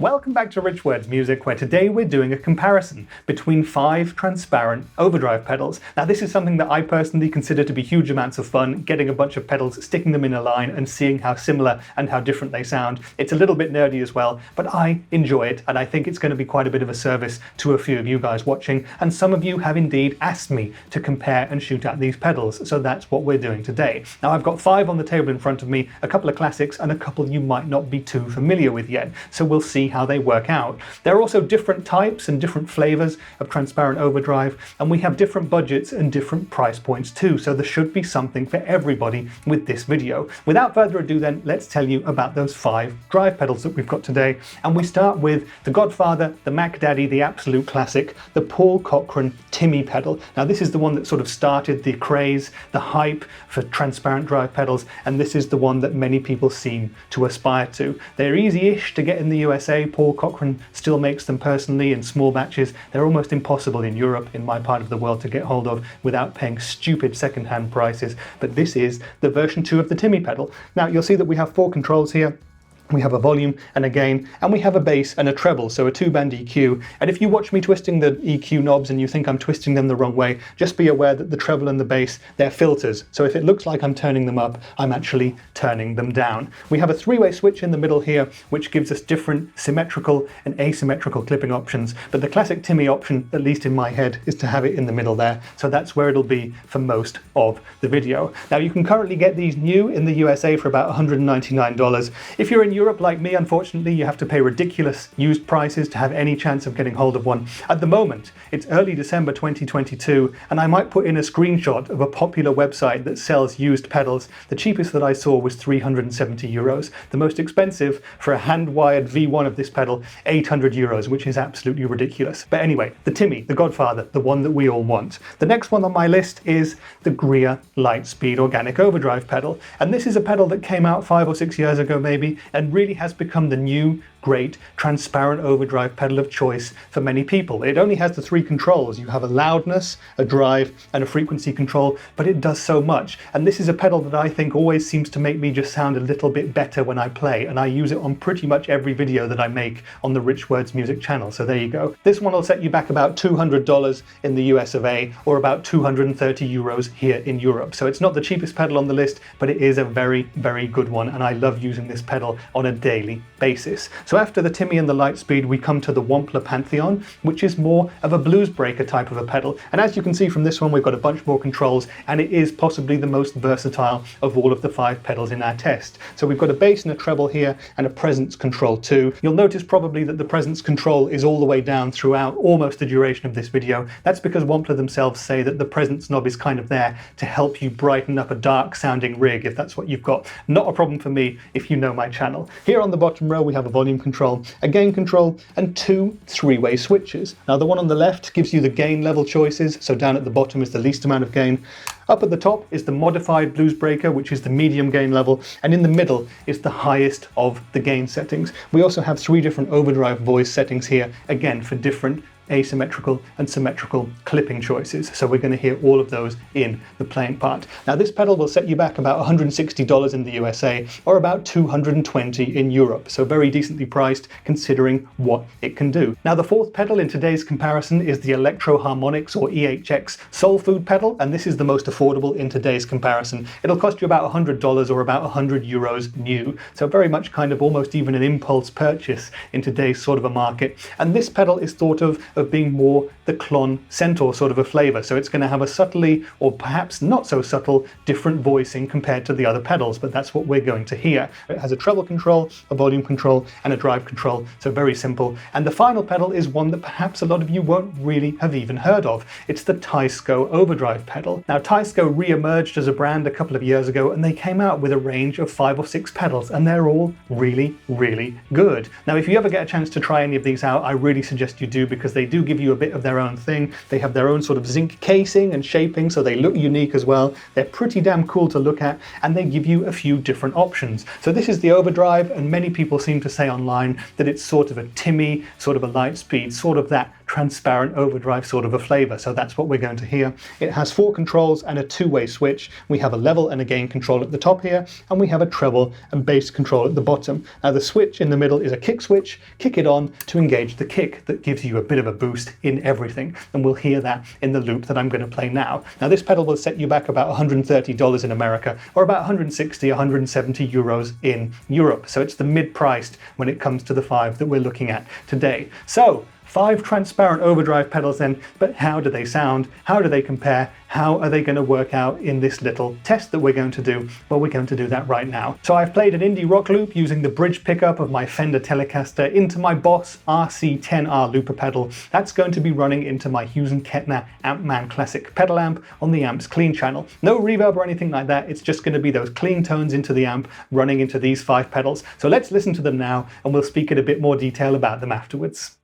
Welcome back to Rich Words Music, where today we're doing a comparison between 5 transparent overdrive pedals. Now this is something that I personally consider to be huge amounts of fun, getting a bunch of pedals, sticking them in a line and seeing how similar and how different they sound. It's a little bit nerdy as well, but I enjoy it, and I think it's going to be quite a bit of a service to a few of you guys watching, and some of you have indeed asked me to compare and shoot out these pedals, so that's what we're doing today. Now I've got 5 on the table in front of me, a couple of classics and a couple you might not be too familiar with yet, so we'll see how they work out. There are also different types and different flavors of transparent overdrive, and we have different budgets and different price points too, so there should be something for everybody with this video. Without further ado then, let's tell you about those 5 drive pedals that we've got today, and we start with the Godfather, the Mac Daddy, the absolute classic, the Paul Cochrane Timmy pedal. Now this is the one that sort of started the craze, the hype for transparent drive pedals, and this is the one that many people seem to aspire to. They're easy-ish to get in the USA. Paul Cochrane still makes them personally in small batches. They're almost impossible in Europe, in my part of the world, to get hold of without paying stupid second-hand prices, but this is the version 2 of the Timmy pedal. Now you'll see that we have 4 controls here. We have a volume and a gain, and we have a bass and a treble, so a 2-band EQ. And if you watch me twisting the EQ knobs and you think I'm twisting them the wrong way, just be aware that the treble and the bass, they're filters. So if it looks like I'm turning them up, I'm actually turning them down. We have a 3-way switch in the middle here, which gives us different symmetrical and asymmetrical clipping options. But the classic Timmy option, at least in my head, is to have it in the middle there. So that's where it'll be for most of the video. Now you can currently get these new in the USA for about $199. If you're in Europe, like me, unfortunately, you have to pay ridiculous used prices to have any chance of getting hold of one. At the moment, it's early December 2022, and I might put in a screenshot of a popular website that sells used pedals. The cheapest that I saw was 370 euros. The most expensive, for a hand-wired V1 of this pedal, 800 euros, which is absolutely ridiculous. But anyway, the Timmy, the Godfather, the one that we all want. The next one on my list is the Greer Lightspeed Organic Overdrive pedal. And this is a pedal that came out 5 or 6 years ago maybe, and really has become the new great transparent overdrive pedal of choice for many people. It only has the 3 controls. You have a loudness, a drive, and a frequency control, but it does so much. And this is a pedal that I think always seems to make me just sound a little bit better when I play, and I use it on pretty much every video that I make on the Rich Words Music channel, so there you go. This one will set you back about $200 in the US of A, or about 230 euros here in Europe. So it's not the cheapest pedal on the list, but it is a very, very good one, and I love using this pedal on a daily basis. So after the Timmy and the Lightspeed, we come to the Wampler Pantheon, which is more of a blues breaker type of a pedal. And as you can see from this one, we've got a bunch more controls, and it is possibly the most versatile of all of the 5 pedals in our test. So we've got a bass and a treble here, and a presence control too. You'll notice probably that the presence control is all the way down throughout almost the duration of this video. That's because Wampler themselves say that the presence knob is kind of there to help you brighten up a dark sounding rig, if that's what you've got. Not a problem for me if you know my channel. Here on the bottom row we have a volume control, a gain control, and 2 3-way switches. Now the one on the left gives you the gain level choices, so down at the bottom is the least amount of gain. Up at the top is the modified blues breaker, which is the medium gain level, and in the middle is the highest of the gain settings. We also have 3 different overdrive voice settings here, again for different asymmetrical and symmetrical clipping choices. So we're going to hear all of those in the playing part. Now this pedal will set you back about $160 in the USA, or about $220 in Europe. So very decently priced considering what it can do. Now the 4th pedal in today's comparison is the Electro-Harmonix or EHX Soul Food pedal, and this is the most affordable in today's comparison. It'll cost you about $100 or about 100 euros new. So very much kind of almost even an impulse purchase in today's sort of a market. And this pedal is thought of being more the Klon Centaur sort of a flavor. So it's going to have a subtly, or perhaps not so subtle, different voicing compared to the other pedals, but that's what we're going to hear. It has a treble control, a volume control, and a drive control, so very simple. And the final pedal is one that perhaps a lot of you won't really have even heard of. It's the Teisco Overdrive pedal. Now Teisco re-emerged as a brand a couple of years ago, and they came out with a range of 5 or 6 pedals, and they're all really, really good. Now if you ever get a chance to try any of these out, I really suggest you do, because they do give you a bit of their own thing. They have their own sort of zinc casing and shaping, so they look unique as well. They're pretty damn cool to look at, and they give you a few different options. So this is the Overdrive, and many people seem to say online that it's sort of a Timmy, sort of a Lightspeed, sort of that transparent overdrive sort of a flavor. So that's what we're going to hear. It has 4 controls and a 2-way switch. We have a level and a gain control at the top here, and we have a treble and bass control at the bottom. Now the switch in the middle is a kick switch. Kick it on to engage the kick that gives you a bit of a boost in everything, and we'll hear that in the loop that I'm going to play now. Now this pedal will set you back about $130 in America, or about 160, 170 euros in Europe. So it's the mid-priced when it comes to the 5 that we're looking at today. So 5 transparent overdrive pedals then, but how do they sound? How do they compare? How are they going to work out in this little test that we're going to do? Well, we're going to do that right now. So I've played an indie rock loop using the bridge pickup of my Fender Telecaster into my Boss RC10R looper pedal. That's going to be running into my Hughes & Kettner Ampman Classic pedal amp on the amp's clean channel. No reverb or anything like that. It's just going to be those clean tones into the amp running into these 5 pedals. So let's listen to them now, and we'll speak in a bit more detail about them afterwards.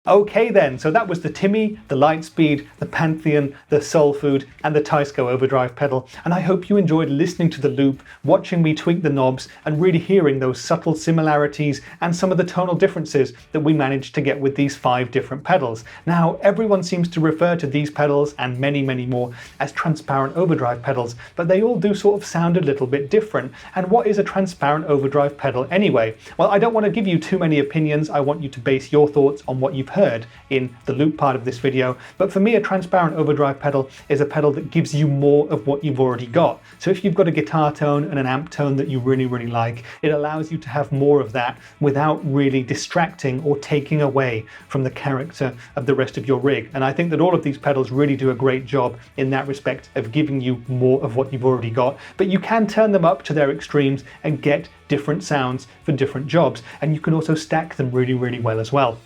Okay then, so that was the Timmy, the Lightspeed, the Pantheon, the Soul Food, and the Teisco Overdrive pedal, and I hope you enjoyed listening to the loop, watching me tweak the knobs, and really hearing those subtle similarities and some of the tonal differences that we managed to get with these 5 different pedals. Now, everyone seems to refer to these pedals, and many, many more, as transparent overdrive pedals, but they all do sort of sound a little bit different. And what is a transparent overdrive pedal anyway? Well, I don't want to give you too many opinions. I want you to base your thoughts on what you've heard in the loop part of this video, but for me a transparent overdrive pedal is a pedal that gives you more of what you've already got. So if you've got a guitar tone and an amp tone that you really, really like, it allows you to have more of that without really distracting or taking away from the character of the rest of your rig. And I think that all of these pedals really do a great job in that respect of giving you more of what you've already got, but you can turn them up to their extremes and get different sounds for different jobs, and you can also stack them really, really well as well.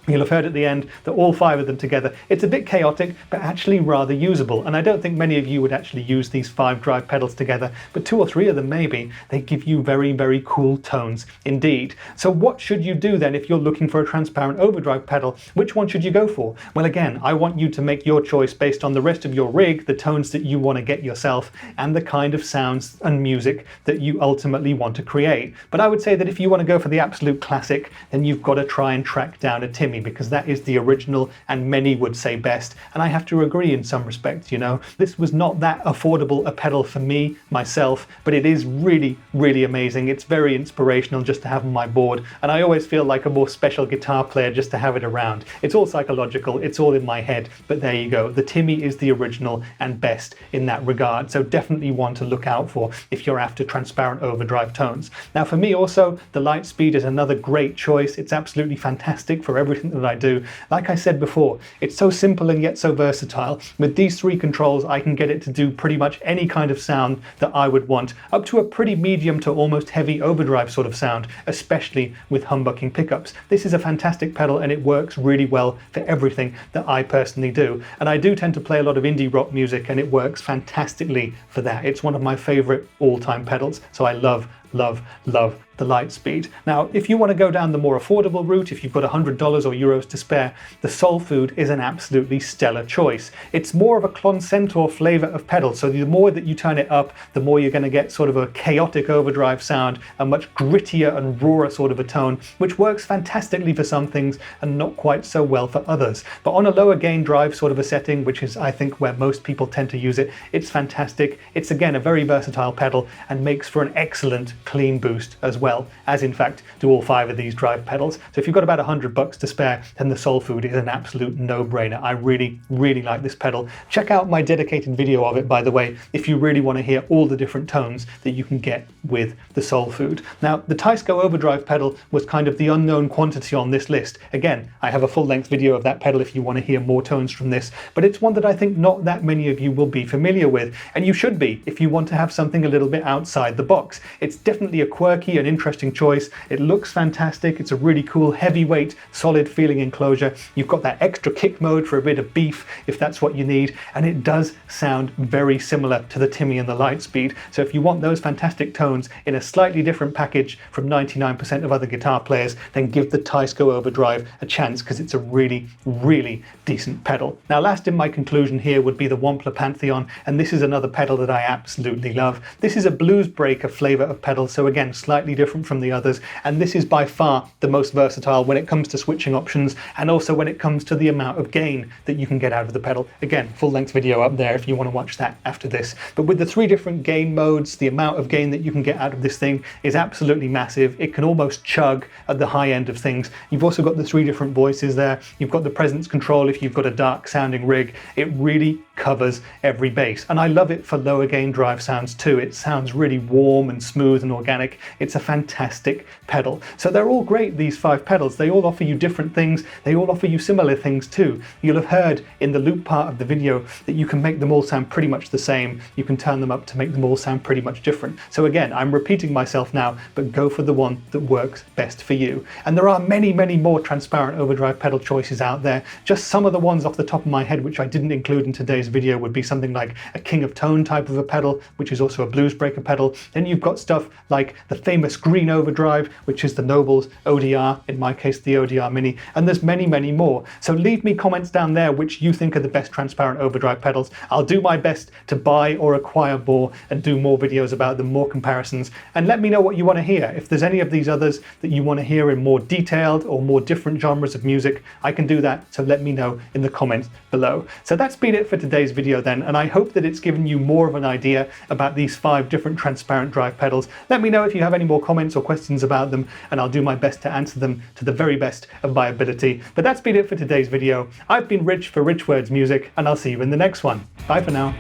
You'll have heard at the end that all 5 of them together, it's a bit chaotic, but actually rather usable. And I don't think many of you would actually use these 5 drive pedals together, but 2 or 3 of them maybe. They give you very, very cool tones indeed. So what should you do then if you're looking for a transparent overdrive pedal? Which one should you go for? Well, again, I want you to make your choice based on the rest of your rig, the tones that you want to get yourself, and the kind of sounds and music that you ultimately want to create. But I would say that if you want to go for the absolute classic, then you've got to try and track down a Timmy, because that is the original and many would say best, and I have to agree in some respects. You know, this was not that affordable a pedal for me myself, but it is really, really amazing. It's very inspirational just to have on my board, and I always feel like a more special guitar player just to have it around. It's all psychological, it's all in my head, but there you go. The Timmy is the original and best in that regard, so definitely one to look out for if you're after transparent overdrive tones. Now for me also, the Lightspeed is another great choice. It's absolutely fantastic for everything that I do. Like I said before, it's so simple and yet so versatile. With these 3 controls, I can get it to do pretty much any kind of sound that I would want, up to a pretty medium to almost heavy overdrive sort of sound, especially with humbucking pickups. This is a fantastic pedal and it works really well for everything that I personally do. And I do tend to play a lot of indie rock music, and it works fantastically for that. It's one of my favorite all-time pedals, so I love the Lightspeed. Now, if you want to go down the more affordable route, if you've got $100 or euros to spare, the Soul Food is an absolutely stellar choice. It's more of a Clon-Centaur flavor of pedal, so the more that you turn it up, the more you're going to get sort of a chaotic overdrive sound, a much grittier and rawer sort of a tone, which works fantastically for some things and not quite so well for others. But on a lower gain drive sort of a setting, which is I think where most people tend to use it, it's fantastic. It's again a very versatile pedal and makes for an excellent clean boost as well, as in fact do all 5 of these drive pedals. So if you've got about $100 to spare, then the Soul Food is an absolute no-brainer. I really, really like this pedal. Check out my dedicated video of it, by the way, if you really want to hear all the different tones that you can get with the Soul Food. Now, the Teisco Overdrive pedal was kind of the unknown quantity on this list. Again, I have a full-length video of that pedal if you want to hear more tones from this, but it's one that I think not that many of you will be familiar with, and you should be if you want to have something a little bit outside the box. It's definitely a quirky and interesting choice. It looks fantastic. It's a really cool, heavyweight, solid feeling enclosure. You've got that extra kick mode for a bit of beef if that's what you need, and it does sound very similar to the Timmy and the Lightspeed. So if you want those fantastic tones in a slightly different package from 99% of other guitar players, then give the Teisco Overdrive a chance, because it's a really, really decent pedal. Now, last in my conclusion here would be the Wampler Pantheon, and this is another pedal that I absolutely love. This is a blues breaker flavor of pedal, so again, slightly different from the others, and this is by far the most versatile when it comes to switching options, and also when it comes to the amount of gain that you can get out of the pedal. Again, full-length video up there if you want to watch that after this. But with the 3 different gain modes, the amount of gain that you can get out of this thing is absolutely massive. It can almost chug at the high end of things. You've also got the 3 different voices there. You've got the presence control if you've got a dark sounding rig. It really covers every bass, and I love it for lower gain drive sounds too. It sounds really warm and smooth and Organic. It's a fantastic pedal. So they're all great, these 5 pedals. They all offer you different things. They all offer you similar things too. You'll have heard in the loop part of the video that you can make them all sound pretty much the same. You can turn them up to make them all sound pretty much different. So again, I'm repeating myself now, but go for the one that works best for you. And there are many, many more transparent overdrive pedal choices out there. Just some of the ones off the top of my head which I didn't include in today's video would be something like a King of Tone type of a pedal, which is also a blues breaker pedal. Then you've got stuff like the famous Green Overdrive, which is the Noble's ODR, in my case the ODR Mini, and there's many, many more. So leave me comments down there which you think are the best transparent overdrive pedals. I'll do my best to buy or acquire more and do more videos about them, more comparisons, and let me know what you want to hear. If there's any of these others that you want to hear in more detailed or more different genres of music, I can do that, so let me know in the comments below. So that's been it for today's video then, and I hope that it's given you more of an idea about these 5 different transparent drive pedals. Let me know if you have any more comments or questions about them, and I'll do my best to answer them to the very best of my ability. But that's been it for today's video. I've been Rich for Rich Words Music, and I'll see you in the next one. Bye for now.